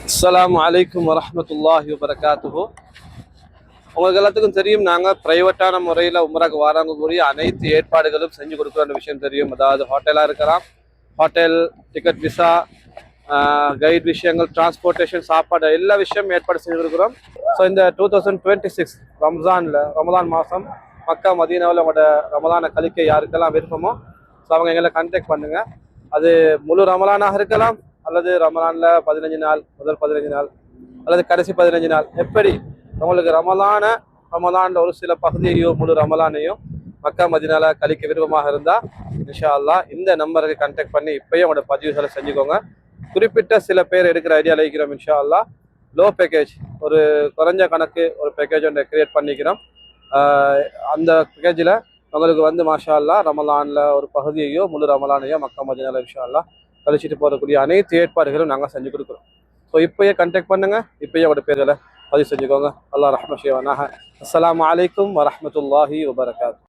அஸ்ஸலாமு அலைக்கும் வரஹ்மத்துல்லாஹி வபரகாத்துஹு. உங்களுக்கு எல்லாத்துக்கும் தெரியும், நாங்கள் ப்ரைவேட்டான முறையில் உம்ராக்கு வாரவங்களுக்குரிய அனைத்து ஏற்பாடுகளும் செஞ்சு கொடுக்குற விஷயம் தெரியும். அதாவது ஹோட்டலாக இருக்கலாம், ஹோட்டல் டிக்கெட், விசா, கைட் விஷயங்கள், டிரான்ஸ்போர்ட்டேஷன், சாப்பாடு, எல்லா விஷயமும் ஏற்பாடு செஞ்சு கொடுக்குறோம். ஸோ இந்த 2026 ரமலான் மாதம் மக்கா மதீனாவில் உங்களோட ரமலானை கழிக்க யாருக்கெல்லாம் விருப்பமோ ஸோ அவங்க எங்களை கான்டாக்ட் பண்ணுங்கள். அது முழு ரமலானாக இருக்கலாம், அல்லது ரமலானில் 15 நாள், முதல் 15 நாள், அல்லது கடைசி 15 நாள், எப்படி உங்களுக்கு ரமலானில் ஒரு சில பகுதியையோ முழு ரமலானையோ மக்கா மதீனால கழிக்க விருப்பமாக இருந்தால் இன்ஷா அல்லாஹ் இந்த நம்பருக்கு கான்டாக்ட் பண்ணி இப்போயே உங்களோட பதிவுகளை செஞ்சுக்கோங்க. குறிப்பிட்ட சில பேர் எடுக்கிற ஐடியாவில் இருக்கிறோம். இன்ஷா அல்லாஹ் லோ பேக்கேஜ், ஒரு குறைஞ்ச கணக்கு ஒரு பேக்கேஜ் ஒன்று கிரியேட் பண்ணிக்கிறோம். அந்த பேக்கேஜில் உங்களுக்கு மாஷா அல்லாஹ் ரமலானில் ஒரு பகுதியையோ முழு ரமலானையோ மக்கா மதீனால இன்ஷா அல்லாஹ் கழிச்சிட்டு போகக்கூடிய அனைத்து ஏற்பாடுகளும் நாங்கள் செஞ்சு கொடுக்குறோம். ஸோ இப்போயே கான்டாக்ட் பண்ணுங்கள், இப்போயே உங்களோட பேர்களை பதிவு செஞ்சுக்கோங்க. அல்லாஹ் ரஹ்மத் செய்வானாக. அஸ்ஸலாமு அலைக்கும் வரஹ்மத்துல்லாஹி வபரகாத்துஹு.